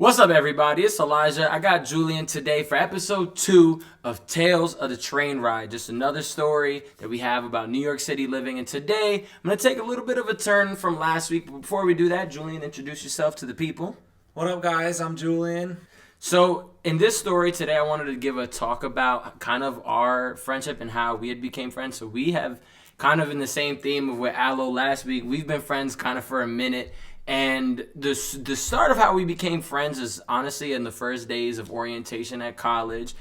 What's up, everybody? It's Elijah. I got Julian today for episode 2 of Tales of the Train Ride. Just another story that we have about New York City living. And today, I'm going to take a little bit of a turn from last week. But before we do that, Julian, introduce yourself to the people. What up, guys? I'm Julian. So, in this story today, I wanted to give a talk about kind of our friendship and how we had became friends. So, we have kind of in the same theme of with Aloe last week. We've been friends kind of for a minute. And the start of how we became friends is honestly in the first days of orientation at college.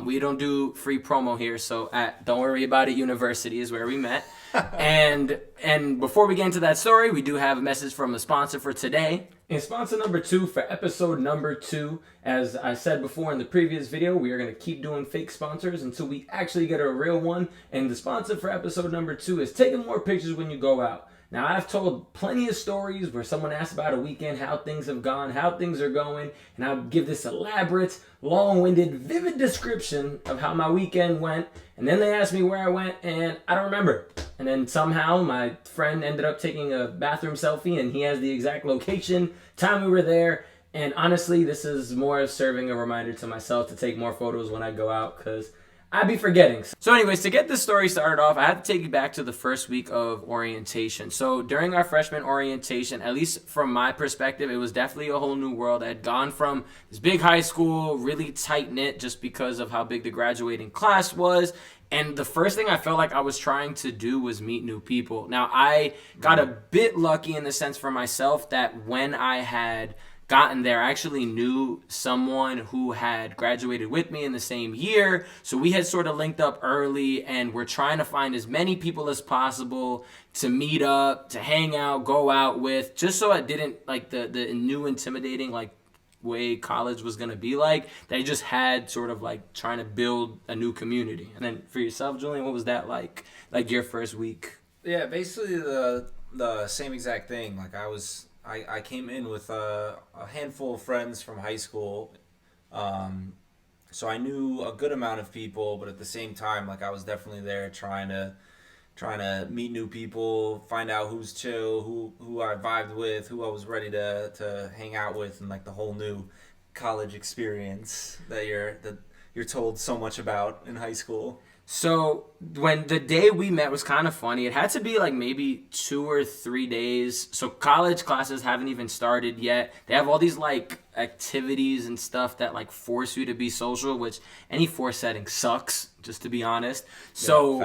We don't do free promo here, so don't worry about it. University is where we met. and before we get into that story, we do have a message from a sponsor for today. And sponsor number 2 for episode number 2, as I said before in the previous video, we are going to keep doing fake sponsors until we actually get a real one. And the sponsor for episode number 2 is taking more pictures when you go out. Now, I've told plenty of stories where someone asks about a weekend, how things have gone, how things are going, and I'll give this elaborate, long-winded, vivid description of how my weekend went, and then they ask me where I went, and I don't remember. And then somehow my friend ended up taking a bathroom selfie, and he has the exact location, time we were there, and honestly, this is more serving a reminder to myself to take more photos when I go out, because I'd be forgetting. So anyways, to get this story started off, I had to take you back to the first week of orientation. So during our freshman orientation, at least from my perspective, it was definitely a whole new world. I had gone from this big high school, really tight-knit just because of how big the graduating class was. And the first thing I felt like I was trying to do was meet new people. Now, I got a bit lucky in the sense for myself that when I had gotten there, I actually knew someone who had graduated with me in the same year. So we had sort of linked up early and we're trying to find as many people as possible to meet up, to hang out, go out with, just so I didn't like the new intimidating like way college was going to be like. They just had sort of like trying to build a new community. And then for yourself, Julian, what was that like your first week? Yeah, basically the same exact thing. Like I came in with a handful of friends from high school, so I knew a good amount of people, but at the same time, like I was definitely there trying to meet new people, find out who's chill, who I vibed with, who I was ready to hang out with, and like the whole new college experience that you're told so much about in high school. So when the day we met was kind of funny. It had to be like maybe 2 or 3 days. So college classes haven't even started yet. They have all these like activities and stuff that like force you to be social, which any forced setting sucks, just to be honest. So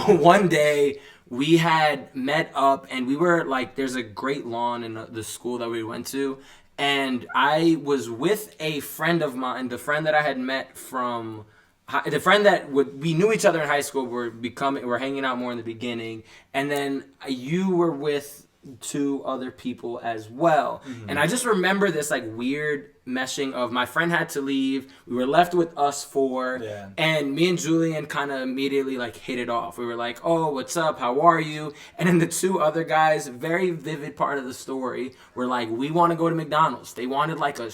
one day we had met up and we were like, there's a great lawn in the school that we went to. And I was with a friend of mine, the friend that I had met from... The friend that we knew each other in high school, we're hanging out more in the beginning, and then you were with 2 other people as well. Mm-hmm. And I just remember this like weird meshing of my friend had to leave, we were left with us 4, and me and Julian kind of immediately like hit it off. We were like, oh, what's up, how are you? And then the 2 other guys, very vivid part of the story, were like, we want to go to McDonald's. They wanted like a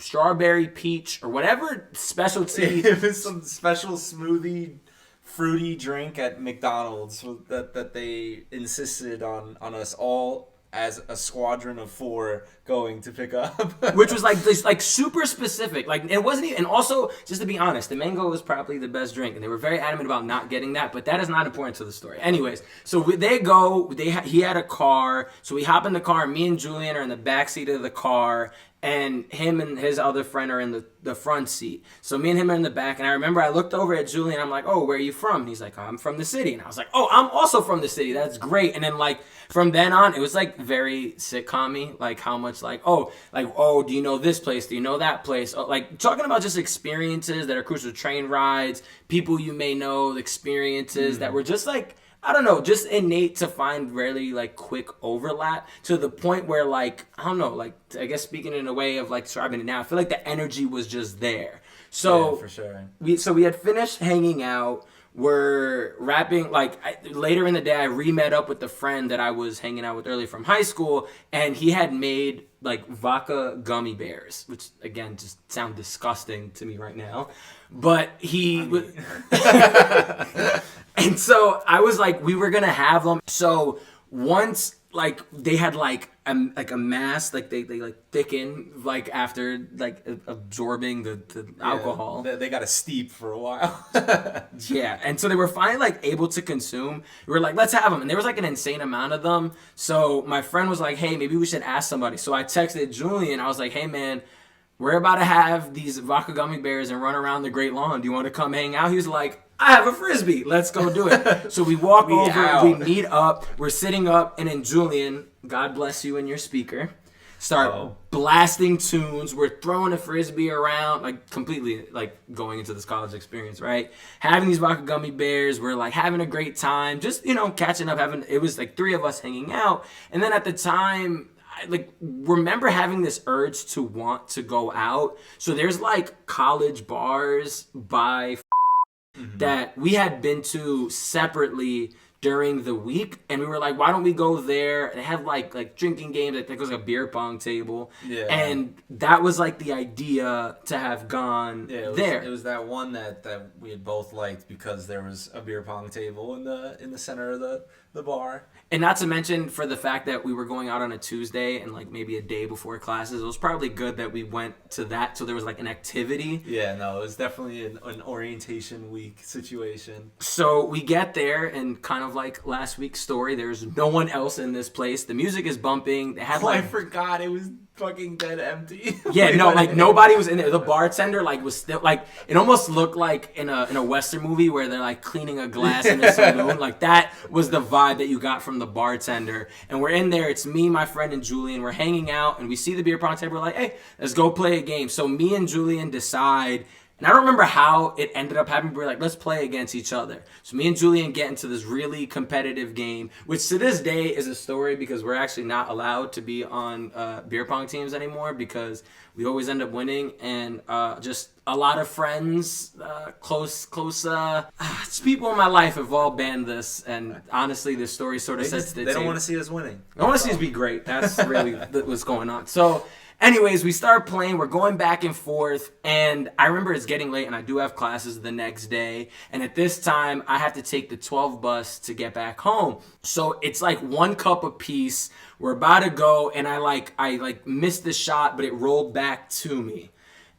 strawberry peach or whatever specialty. It was some special smoothie fruity drink at McDonald's that they insisted on us all as a squadron of 4 going to pick up. Which was like this like super specific. Like it wasn't even, and also just to be honest, the mango was probably the best drink and they were very adamant about not getting that, but that is not important to the story. Anyways, so he had a car, so we hop in the car, me and Julian are in the back seat of the car, and him and his other friend are in the front seat. So me and him are in the back, and I remember I looked over at Julian, I'm like, oh, where are you from? And he's like, oh, I'm from the city. And I was like, oh, I'm also from the city. That's great. And then like from then on, it was like very sitcom-y, like how much like, oh, do you know this place? Do you know that place? Oh, like talking about just experiences that are crucial, train rides, people you may know, experiences that were just like, I don't know, just innate to find really like quick overlap to the point where like, I don't know, like I guess speaking in a way of like describing it now, I feel like the energy was just there. So yeah, for sure. We had finished hanging out. We're wrapping, like later in the day I re-met up with the friend that I was hanging out with earlier from high school, and he had made like vodka gummy bears, which again just sound disgusting to me right now. But and so I was like, we were gonna have them. So once like they had like a mass, like they like thicken like after like absorbing the alcohol. They got to steep for a while. Yeah, and so they were finally like able to consume. We were like, let's have them, and there was like an insane amount of them. So my friend was like, hey, maybe we should ask somebody. So I texted Julian. I was like, hey man, we're about to have these vodka gummy bears and run around the Great Lawn. Do you want to come hang out? He was like, I have a Frisbee. Let's go do it. So we walk over, we meet up, we're sitting up, and then Julian, God bless you and your speaker, start blasting tunes. We're throwing a Frisbee around, like completely like going into this college experience, right? Having these vodka gummy bears, we're like having a great time, just, you know, catching up, it was like 3 of us hanging out. And then at the time, like remember having this urge to want to go out. So there's like college bars by that we had been to separately during the week, and we were like, why don't we go there? They have like drinking games. I think it was a beer pong table. Yeah. And that was like the idea to have gone there. It was that one that we had both liked because there was a beer pong table in the center of the bar. And not to mention for the fact that we were going out on a Tuesday and like maybe a day before classes, it was probably good that we went to that, so there was like an activity. Yeah, no, it was definitely an orientation week situation. So we get there, and kind of like last week's story, there's no one else in this place. The music is bumping. They had I forgot it was fucking dead empty. Yeah, no, like nobody was in there. The bartender like was still like, it almost looked like in a Western movie where they're like cleaning a glass in a saloon. Like that was the vibe that you got from the bartender. And we're in there. It's me, my friend, and Julian. We're hanging out, and we see the beer pong table. We're like, hey, let's go play a game. So me and Julian decide. And I don't remember how it ended up happening, but we're like, let's play against each other. So me and Julian get into this really competitive game, which to this day is a story because we're actually not allowed to be on beer pong teams anymore because we always end up winning. And just a lot of friends, close people in my life have all banned this. And honestly, this story sort of sets the They don't want to see us winning. They want to see us be great. That's really what's going on. So anyways, we start playing. We're going back and forth. And I remember it's getting late, and I do have classes the next day. And at this time, I have to take the 12 bus to get back home. So it's like 1 cup apiece. We're about to go, and I missed the shot, but it rolled back to me.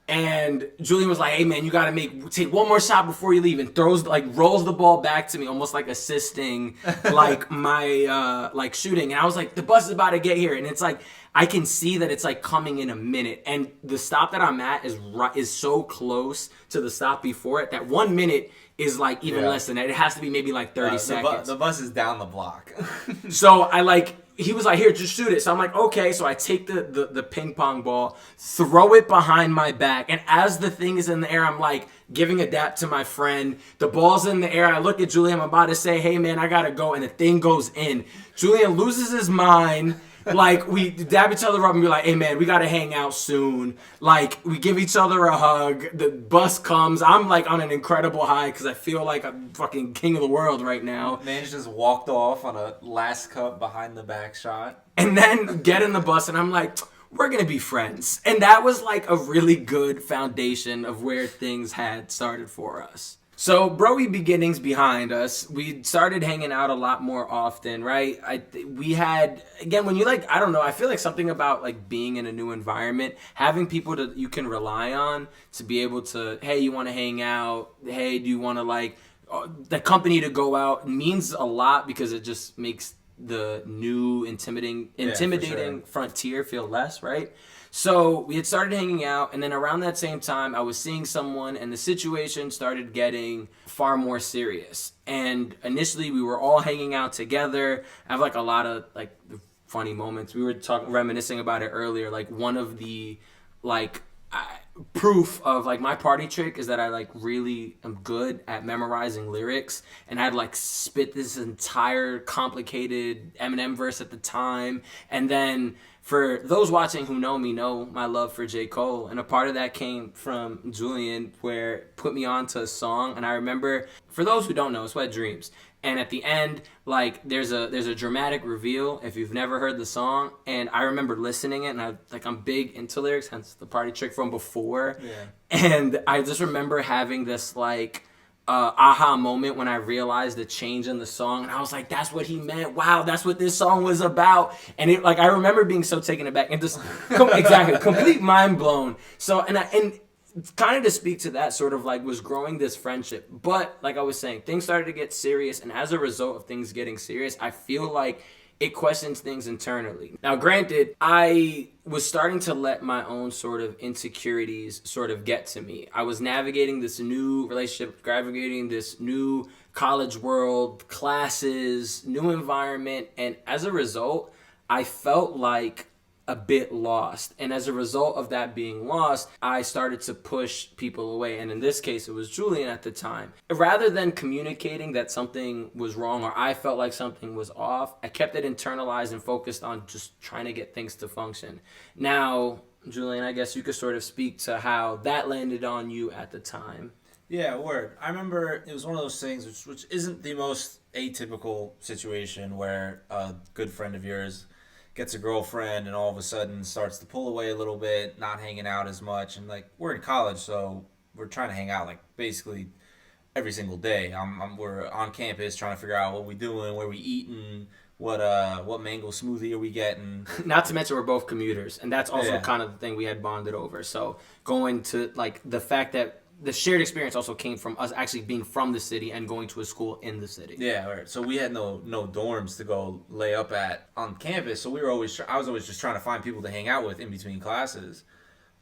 And Julian was like, hey man, you gotta take one more shot before you leave, and rolls the ball back to me, almost like assisting like my shooting. And I was like, the bus is about to get here, and it's like I can see that it's like coming in a minute, and the stop that I'm at is so close to the stop before it that 1 minute is like even less than that. It has to be maybe like 30 seconds. The bus is down the block. So he was like, here, just shoot it. So I'm like, okay. So I take the ping pong ball, throw it behind my back. And as the thing is in the air, I'm like giving a dap to my friend. The ball's in the air. I look at Julian. I'm about to say, hey, man, I got to go. And the thing goes in. Julian loses his mind. Like, we dab each other up and be like, hey, man, we got to hang out soon. Like, we give each other a hug. The bus comes. I'm, like, on an incredible high because I feel like I'm fucking king of the world right now. Man just walked off on a last cup behind the back shot. And then get in the bus, and I'm like, we're going to be friends. And that was, like, a really good foundation of where things had started for us. So, broy beginnings behind us, we started hanging out a lot more often, right? We had, again, when you I don't know, I feel like something about like being in a new environment, having people that you can rely on to be able to, hey, you want to hang out? Hey, do you want to the company to go out means a lot because it just makes the new intimidating frontier feel less, right? So we had started hanging out, and then around that same time, I was seeing someone, and the situation started getting far more serious. And initially, we were all hanging out together. I have like a lot of like funny moments. We were reminiscing about it earlier. Like one of the proof of like my party trick is that I like really am good at memorizing lyrics, and I'd like spit this entire complicated Eminem verse at the time. And then for those watching who know me know my love for J. Cole, and a part of that came from Julian, where it put me onto a song. And I remember, for those who don't know, it's Wet Dreams. And at the end, like there's a dramatic reveal if you've never heard the song. And I remember listening it, and I'm big into lyrics, hence the party trick from before. Yeah. And I just remember having this like aha moment when I realized the change in the song, and I was like, "That's what he meant! Wow, that's what this song was about!" And it, like, I remember being so taken aback and just exactly complete mind blown. So, and kind of to speak to that, sort of like was growing this friendship, but like I was saying, things started to get serious, and as a result of things getting serious, I feel like it questions things internally. Now, granted, I was starting to let my own sort of insecurities sort of get to me. I was navigating this new relationship, navigating this new college world, classes, new environment, and as a result, I felt like a bit lost. And as a result of that being lost, I started to push people away. And in this case, it was Julian at the time. Rather than communicating that something was wrong or I felt like something was off, I kept it internalized and focused on just trying to get things to function. Now, Julian, I guess you could sort of speak to how that landed on you at the time. Yeah, word. I remember it was one of those things which isn't the most atypical situation where a good friend of yours gets a girlfriend and all of a sudden starts to pull away a little bit, not hanging out as much. And like, we're in college, so we're trying to hang out like basically every single day. We're on campus trying to figure out what we doing, where we eating, what mango smoothie are we getting. Not to mention we're both commuters, and that's also Yeah. kind of the thing we had bonded over. So going to like the fact that the shared experience also came from us actually being from the city and going to a school in the city. Yeah, right. So we had no dorms to go lay up at on campus. So I was always just trying to find people to hang out with in between classes.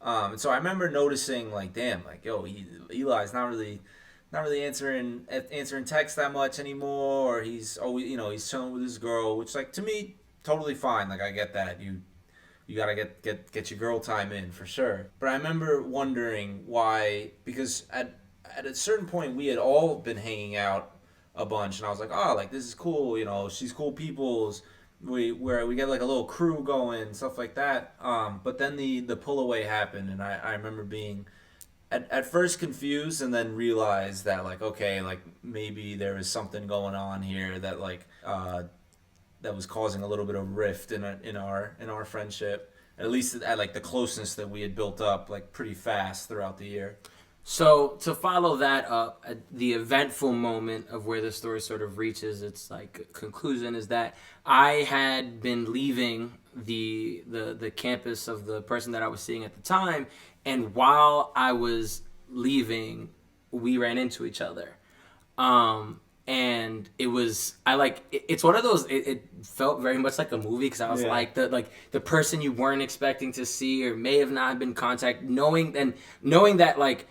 And so I remember noticing like, damn, like yo, Eli's not really answering text that much anymore. Or he's always he's chilling with his girl, which like to me totally fine. Like I get that you gotta get your girl time in for sure. But I remember wondering why, because at a certain point we had all been hanging out a bunch, and I was like, oh, like this is cool, she's cool people's. We get like a little crew going, stuff like that. But then the pull away happened, and I remember being at first confused, and then realized that like okay, like maybe there was something going on here that like that was causing a little bit of rift in our friendship, at least at like the closeness that we had built up like pretty fast throughout the year. So to follow that up, the eventful moment of where the story sort of reaches its like conclusion is that I had been leaving the campus of the person that I was seeing at the time, and while I was leaving, we ran into each other. And it was it's one of those, it felt very much like a movie, because I was like the person you weren't expecting to see or may have not been in contact, knowing that like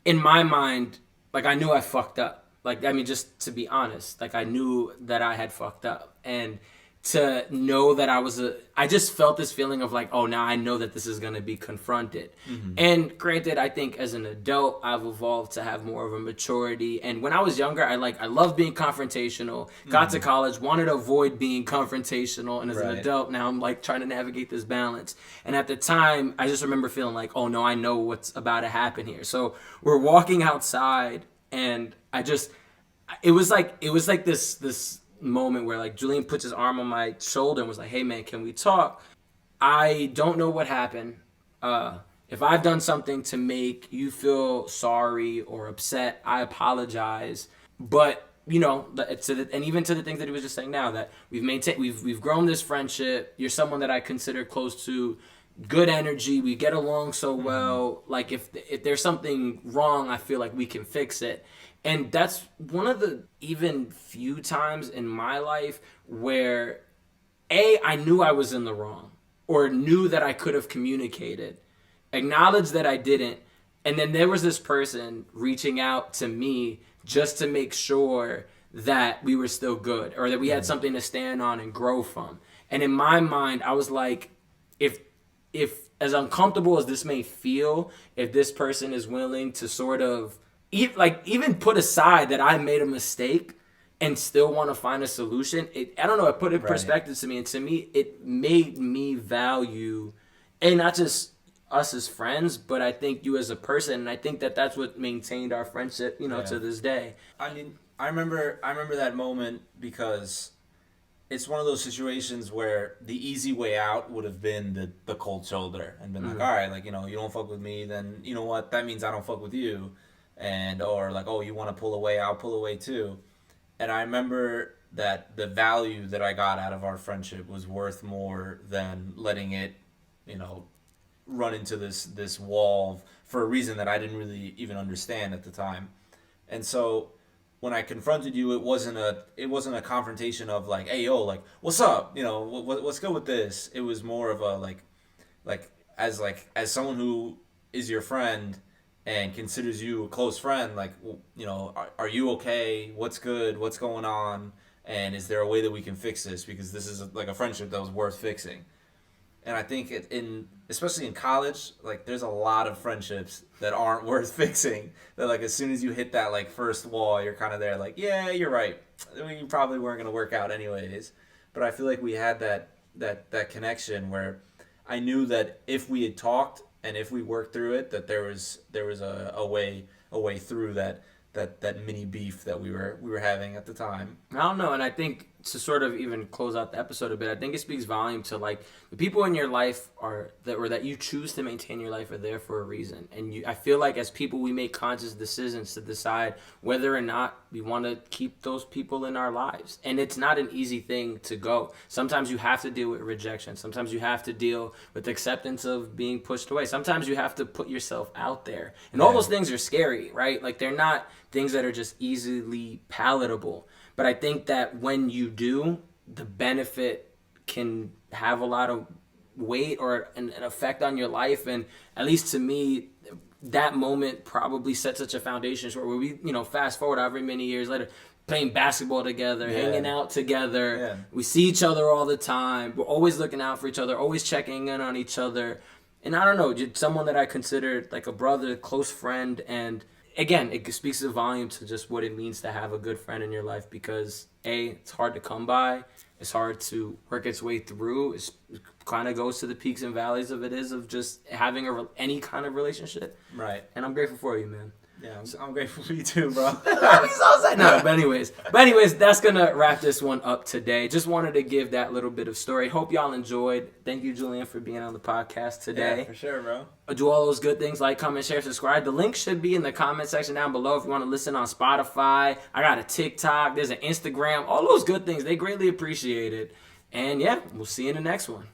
in my mind, like I knew I fucked up. Like, I mean, just to be honest, like I knew that I had fucked up, and to know that I just felt this feeling of like, oh, now I know that this is going to be confronted. Mm-hmm. And granted, I think as an adult, I've evolved to have more of a maturity. And when I was younger, I loved being confrontational, got to college, wanted to avoid being confrontational. And as an adult, now I'm like trying to navigate this balance. And at the time, I just remember feeling like, oh no, I know what's about to happen here. So we're walking outside, and it was like this moment where like Julian puts his arm on my shoulder and was like, hey man, can we talk? I don't know what happened. If I've done something to make you feel sorry or upset, I apologize. But and even to the things that he was just saying now, that we've grown this friendship. You're someone that I consider close to, good energy. We get along so well. Like if there's something wrong, I feel like we can fix it. And that's one of the even few times in my life where I knew I was in the wrong, or knew that I could have communicated, acknowledged that I didn't, and then there was this person reaching out to me just to make sure that we were still good, or that we had something to stand on and grow from. And in my mind, I was like, if as uncomfortable as this may feel, if this person is willing to sort of even put aside that I made a mistake and still want to find a solution, I don't know, it put in perspective to me, and to me, it made me value, and not just us as friends, but I think you as a person, and I think that that's what maintained our friendship, to this day. I mean, I remember that moment because it's one of those situations where the easy way out would have been the cold shoulder and been like, all right, like, you don't fuck with me, then you know what, that means I don't fuck with you. and or like, oh, you want to pull away, I'll pull away too. And I remember that the value that I got out of our friendship was worth more than letting it, you know, run into this wall for a reason that I didn't really even understand at the time. And so when I confronted you, it wasn't a confrontation of like, hey yo, like what's up, what's good with this. It was more of a like as someone who is your friend and considers you a close friend, like, are you okay? What's good? What's going on? And is there a way that we can fix this? Because this is like a friendship that was worth fixing. And I think especially in college, like there's a lot of friendships that aren't worth fixing. That like as soon as you hit that like first wall, you're kind of there like, yeah, you're right. We probably weren't gonna work out anyways. But I feel like we had that connection where I knew that if we had talked and if we worked through it, that there was a way through that mini beef that we were having at the time. I don't know, and I think to sort of even close out the episode a bit, I think it speaks volume to like the people in your life that you choose to maintain your life are there for a reason. And I feel like as people, we make conscious decisions to decide whether or not we want to keep those people in our lives. And it's not an easy thing to go. Sometimes you have to deal with rejection. Sometimes you have to deal with acceptance of being pushed away. Sometimes you have to put yourself out there. And all those things are scary, right? Like they're not things that are just easily palatable. But I think that when you do, the benefit can have a lot of weight or an effect on your life. And at least to me, that moment probably set such a foundation where we, fast forward however many years later, playing basketball together, hanging out together. Yeah. We see each other all the time. We're always looking out for each other, always checking in on each other. And I don't know, someone that I consider like a brother, close friend, and again, it speaks a volume to just what it means to have a good friend in your life because, A, it's hard to come by. It's hard to work its way through. It kind of goes to the peaks and valleys of just having any kind of relationship. Right. And I'm grateful for you, man. Yeah, I'm grateful for you too, bro. No, but anyways, that's gonna wrap this one up today. Just wanted to give that little bit of story. Hope y'all enjoyed. Thank you, Julian, for being on the podcast today. Yeah, for sure, bro. Do all those good things, like, comment, share, subscribe. The link should be in the comment section down below if you want to listen on Spotify. I got a TikTok. There's an Instagram. All those good things. They greatly appreciate it. And yeah, we'll see you in the next one.